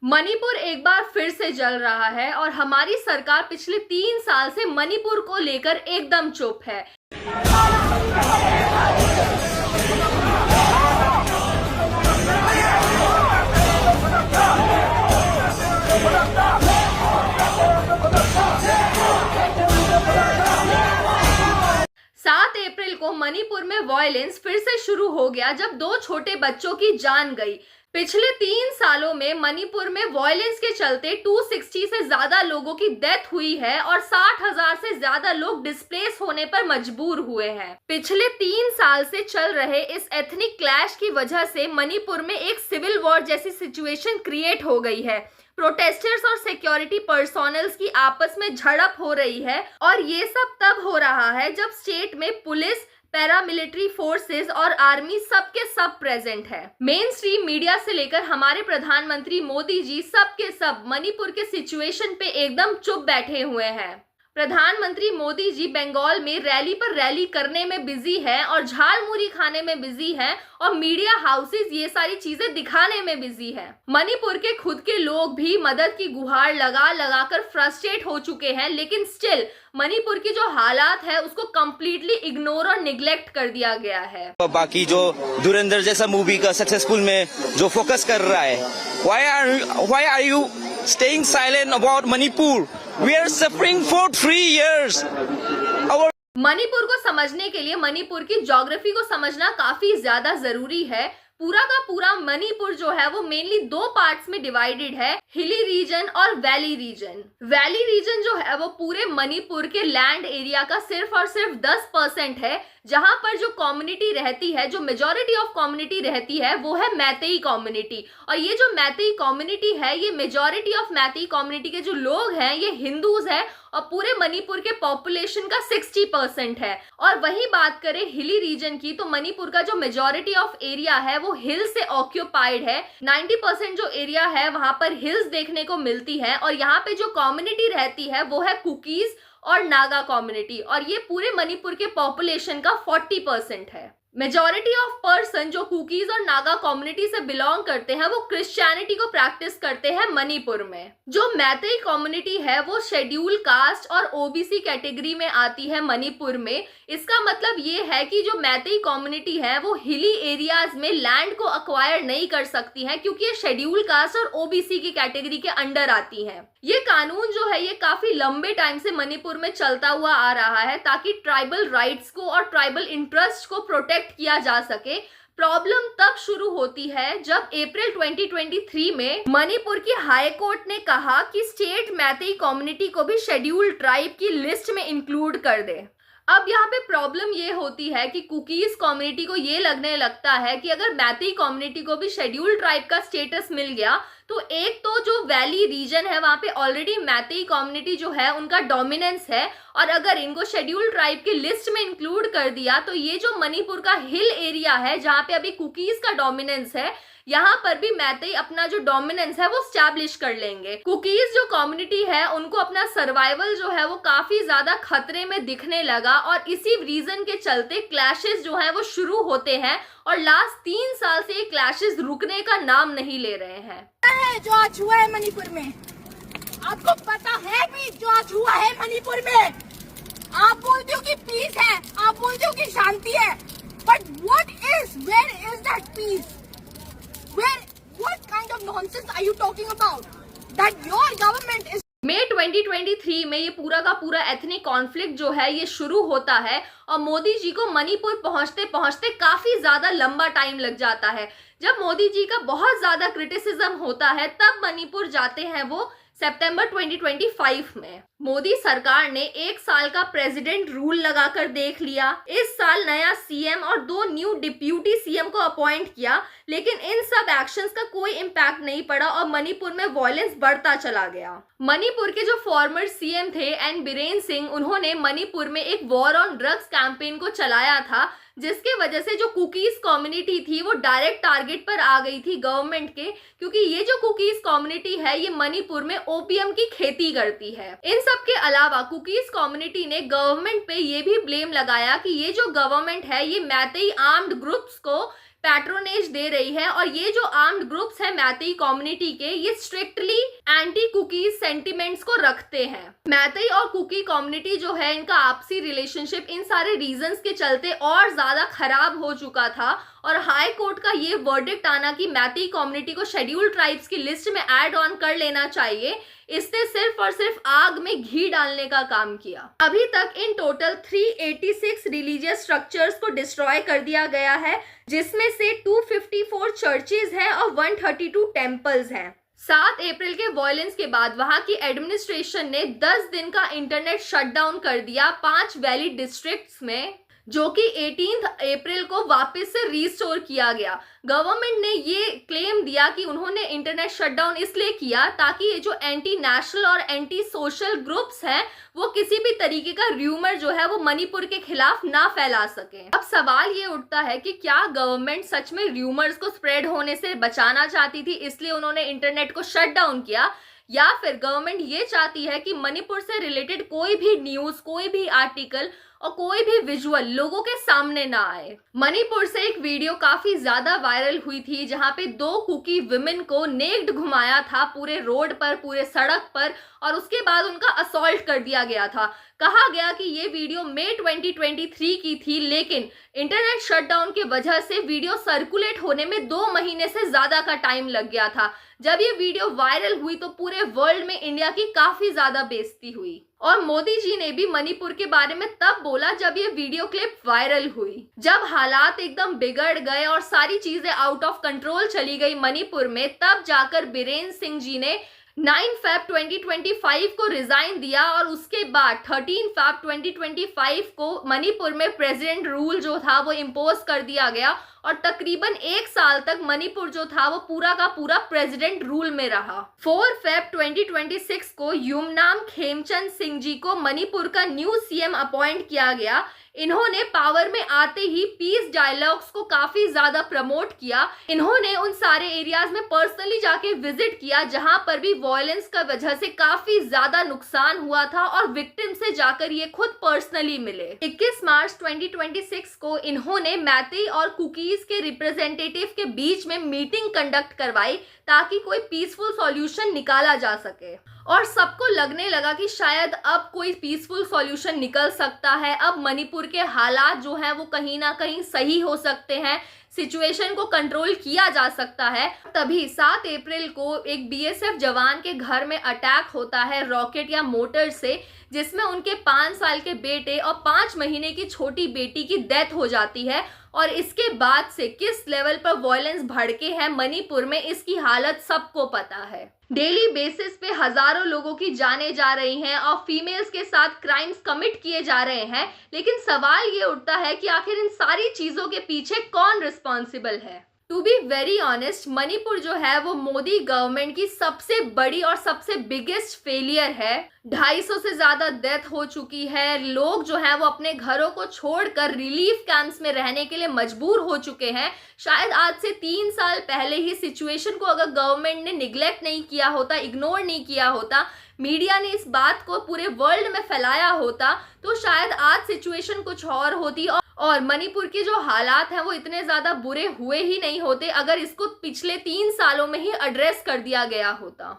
मणिपुर एक बार फिर से जल रहा है और हमारी सरकार पिछले 3 साल से मणिपुर को लेकर एकदम चुप है। अप्रैल को मणिपुर में वायलेंस फिर से शुरू हो गया जब 2 छोटे बच्चों की जान गई। पिछले 3 सालों में मणिपुर में वायलेंस के चलते 260 से ज्यादा लोगों की डेथ हुई है और 60,000 से ज्यादा लोग डिस्प्लेस होने पर मजबूर हुए हैं। पिछले 3 साल से चल रहे इस एथनिक क्लैश की वजह से मणिपुर में एक सिविल वॉर जैसी सिचुएशन क्रिएट हो गई है। प्रोटेस्टर्स और सिक्योरिटी पर्सोनल्स की आपस में झड़प हो रही है और ये सब तब हो रहा है जब स्टेट में पुलिस, पैरामिलिट्री फोर्सेस और आर्मी सबके सब प्रेजेंट है। मेन स्ट्रीम मीडिया से लेकर हमारे प्रधानमंत्री मोदी जी सबके सब मणिपुर के सिचुएशन पे एकदम चुप बैठे हुए हैं। प्रधानमंत्री मोदी जी बंगाल में रैली पर रैली करने में बिजी है और झालमुरी खाने में बिजी है और मीडिया हाउसेस ये सारी चीजें दिखाने में बिजी है। मणिपुर के खुद के लोग भी मदद की गुहार लगा लगा कर फ्रस्ट्रेट हो चुके हैं, लेकिन स्टिल मणिपुर की जो हालात है उसको कंप्लीटली इग्नोर और निग्लेक्ट कर दिया गया है। बाकी जो धुरंधर जैसा मूवी का सक्सेसफुल में जो फोकस कर रहा है, why are you staying silent about Manipur? We are suffering for 3 years. Manipur को समझने के लिए मणिपुर की ज्योग्राफी को समझना काफी ज्यादा जरूरी है। पूरा का पूरा मणिपुर जो है वो मेनली 2 पार्ट्स में डिवाइडेड है, हिली रीजन और वैली रीजन। वैली रीजन जो है वो पूरे मणिपुर के लैंड एरिया का सिर्फ और सिर्फ 10% है, जहां पर जो कम्युनिटी रहती है, जो मेजॉरिटी ऑफ कम्युनिटी रहती है वो है मैतेई कम्युनिटी। और ये जो मैतेई कम्युनिटी है, ये मेजॉरिटी ऑफ मैतेई कम्युनिटी के जो लोग हैं ये हिंदूज है और पूरे मणिपुर के पॉपुलेशन का 60% है। और वही बात करें हिली रीजन की, तो मणिपुर का जो मेजॉरिटी ऑफ एरिया है वो हिल से ऑक्यूपाइड है। 90% जो एरिया है वहां पर हिल्स देखने को मिलती है और यहाँ पे जो कम्युनिटी रहती है वो है कुकीज और नागा कम्युनिटी और ये पूरे मणिपुर के पॉपुलेशन का 40% है। मेजॉरिटी ऑफ पर्सन जो कुकीज और नागा कम्युनिटी से बिलोंग करते हैं वो क्रिश्चियनिटी को प्रैक्टिस करते हैं मणिपुर में। जो मैतेई कम्युनिटी है वो शेड्यूल कास्ट और ओबीसी कैटेगरी में आती है मणिपुर में। इसका मतलब ये है कि जो मैतेई कम्युनिटी है वो हिली एरियाज में लैंड को अक्वायर नहीं कर सकती है क्योंकि ये शेड्यूल कास्ट और ओबीसी की कैटेगरी के अंडर आती है। ये कानून जो है ये काफी लंबे टाइम से मणिपुर में चलता हुआ आ रहा है ताकि ट्राइबल राइट्स को और ट्राइबल इंटरेस्ट को प्रोटेक्ट किया जा सके। प्रॉब्लम तब शुरू होती है जब अप्रैल 2023 में मणिपुर की हाई कोर्ट ने कहा कि स्टेट मैतेई कम्युनिटी को भी शेड्यूल्ड ट्राइब की लिस्ट में इंक्लूड कर दे। अब यहाँ पे प्रॉब्लम ये होती है कि कुकीज कम्युनिटी को ये लगने लगता है कि अगर मैतेई कम्युनिटी को भी शेड्यूल्ड ट्राइब का स्टेटस मिल गया तो एक तो जो वैली रीजन है वहां पे ऑलरेडी मैतेई कम्युनिटी जो है उनका डोमिनेंस है और अगर इनको शेड्यूल्ड ट्राइब की लिस्ट में इंक्लूड कर दिया तो ये जो मणिपुर का हिल एरिया है जहाँ पे अभी कुकीज का डोमिनेंस है, यहाँ पर भी मैतेई अपना जो डोमिनेंस है वो स्टैब्लिश कर लेंगे। कुकीज जो कम्युनिटी है उनको अपना सर्वाइवल जो है वो काफी ज्यादा खतरे में दिखने लगा और इसी रीजन के चलते क्लैशेस जो है वो शुरू होते हैं और लास्ट 3 साल से ये क्लैशेस रुकने का नाम नहीं ले रहे हैं। जो आज हुआ है मणिपुर में, आपको पता है भी जो आज हुआ है मणिपुर में? आप बोलते हो कि पीस है, आप बोलते हो कि शांति है, but where is that peace? What kind of nonsense are you talking about? That your government is... मई 2023 में ये पूरा का पूरा एथनिक कॉन्फ्लिक्ट जो है ये शुरू होता है और मोदी जी को मणिपुर पहुंचते पहुंचते काफी ज्यादा लंबा टाइम लग जाता है। जब मोदी जी का बहुत ज्यादा क्रिटिसिज्म होता है तब मणिपुर जाते हैं वो सितंबर 2025 में। मोदी सरकार ने 1 साल का प्रेसिडेंट रूल लगाकर देख लिया। इस साल नया सीएम और 2 न्यू डिप्यूटी सीएम को अपॉइंट किया, लेकिन इन सब एक्शंस का कोई इम्पैक्ट नहीं पड़ा और मणिपुर में वायलेंस बढ़ता चला गया। मणिपुर के जो फॉर्मर सीएम थे एन बीरेन सिंह, उन्होंने मणिपुर में एक वॉर ऑन ड्रग्स कैंपेन को चलाया था जिसके वजह से जो कुकीज कम्युनिटी थी वो डायरेक्ट टारगेट पर आ गई थी गवर्नमेंट के, क्योंकि ये जो कुकीज कम्युनिटी है ये मणिपुर में ओपीएम की खेती करती है। इन सब के अलावा कुकीज कम्युनिटी ने गवर्नमेंट पे ये भी ब्लेम लगाया कि ये जो गवर्नमेंट है ये मैतेई आर्म्ड ग्रुप्स को पैट्रोनेज दे रही है। और ये जो आर्म्ड ग्रुप्स है मैतेई कम्युनिटी के, ये स्ट्रिक्टली एंटी कुकीज सेंटिमेंट्स को रखते हैं। मैतेई और कुकी कम्युनिटी जो है, इनका आपसी रिलेशनशिप इन सारे रीजंस के चलते और ज्यादा खराब हो चुका था और हाई कोर्ट का ये वर्डिक्ट आना कि मैतेई कम्युनिटी को शेड्यूल्ड ट्राइब्स की लिस्ट में ऐड ऑन कर लेना चाहिए, इसने सिर्फ और सिर्फ आग में घी डालने का काम किया। अभी तक इन टोटल 386 रिलीजियस स्ट्रक्चर्स को डिस्ट्रॉय कर दिया गया है, जिसमें से 254 चर्चेज हैं और 132 टेम्पल्स हैं। 7 अप्रैल के वायलेंस के बाद वहां की एडमिनिस्ट्रेशन ने 10 दिन का इंटरनेट शटडाउन कर दिया 5 वैली डिस्ट्रिक्ट्स में, जो कि 18 अप्रैल को वापस से रिस्टोर किया गया। गवर्नमेंट ने ये क्लेम दिया कि उन्होंने इंटरनेट शटडाउन इसलिए किया ताकि ये जो एंटी नेशनल और एंटी सोशल ग्रुप्स हैं, वो किसी भी तरीके का र्यूमर जो है वो मणिपुर के खिलाफ ना फैला सके। अब सवाल ये उठता है कि क्या गवर्नमेंट सच में र्यूमर्स को स्प्रेड होने से बचाना चाहती थी, इसलिए उन्होंने इंटरनेट को शट डाउन किया, या फिर गवर्नमेंट ये चाहती है कि मणिपुर से रिलेटेड कोई भी न्यूज, कोई भी आर्टिकल और कोई भी विजुअल लोगों के सामने ना आए। मणिपुर से एक वीडियो काफी ज्यादा वायरल हुई थी, जहां पे 2 कुकी विमेन को नेक्ड घुमाया था पूरे रोड पर, पूरे सड़क पर, और उसके बाद उनका असॉल्ट कर दिया गया था। कहा गया कि ये वीडियो मई 2023 की थी, लेकिन इंटरनेट शटडाउन की वजह से वीडियो सर्कुलेट होने में 2 महीने से ज्यादा का टाइम लग गया था। जब ये वीडियो वायरल हुई तो पूरे वर्ल्ड में इंडिया की काफी ज्यादा बेइज्जती हुई, और मोदी जी ने भी मणिपुर के बारे में तब बोला जब ये वीडियो क्लिप वायरल हुई। जब हालात एकदम बिगड़ गए और सारी चीजें आउट ऑफ कंट्रोल चली गई मणिपुर में, तब जाकर बीरेन सिंह जी ने 9 फ़रवरी 2025 को रिजाइन दिया, और उसके बाद 13 फ़रवरी 2025 को मणिपुर में प्रेसिडेंट रूल जो था वो इम्पोज कर दिया गया, और तकरीबन 1 साल तक मणिपुर जो था वो पूरा का पूरा प्रेसिडेंट रूल में रहा। 4 फ़रवरी 2026 को युमनाम खेमचंद सिंह जी को मणिपुर का न्यू सीएम अपॉइंट किया गया। इन्होंने पावर में आते ही पीस डायलॉग्स को काफी ज्यादा प्रमोट किया। इन्होंने उन सारे एरियाज में पर्सनली जाके विजिट किया जहां पर भी वायलेंस का वजह से काफी ज्यादा नुकसान हुआ था, और विक्टिम से जाकर ये खुद पर्सनली मिले। 21 मार्च 2026 को इन्होंने मैतेई और कुकीज के रिप्रेजेंटेटिव के बीच में मीटिंग कंडक्ट करवाई ताकि कोई पीसफुल सॉल्यूशन निकाला जा सके, और सबको लगने लगा कि शायद अब कोई पीसफुल सॉल्यूशन निकल सकता है। अब मणिपुर के हालात जो हैं वो कहीं ना कहीं सही हो सकते हैं, सिचुएशन को कंट्रोल किया जा सकता है। तभी 7 अप्रैल को एक बीएसएफ जवान के घर में अटैक होता है रॉकेट या मोटर से, जिसमें उनके 5 साल के बेटे और 5 महीने की छोटी बेटी की डेथ हो जाती है। और इसके बाद से किस लेवल पर वायलेंस भड़के हैं मणिपुर में, इसकी हालत सबको पता है। डेली बेसिस पे हजारों लोगों की जानें जा रही हैं और फीमेल्स के साथ क्राइम्स कमिट किए जा रहे हैं, लेकिन सवाल ये उठता है कि आखिर इन सारी चीजों के पीछे कौन रिस्पॉन्सिबल है। To be very honest, Manipur जो है वो मोदी गवर्नमेंट की सबसे बड़ी और सबसे बिगेस्ट फेलियर है। 250 से ज्यादा डेथ हो चुकी है, लोग जो हैं वो अपने घरों को छोड़कर रिलीफ कैंप्स में रहने के लिए मजबूर हो चुके हैं। शायद आज से 3 साल पहले ही सिचुएशन को अगर गवर्नमेंट ने निगलेक्ट नहीं किया होता, इग्नोर नहीं किया होता, मीडिया ने इस बात को पूरे वर्ल्ड में फैलाया होता, तो शायद आज सिचुएशन कुछ और होती, और मणिपुर के जो हालात हैं वो इतने ज्यादा बुरे हुए ही नहीं होते अगर इसको पिछले 3 सालों में ही एड्रेस कर दिया गया होता।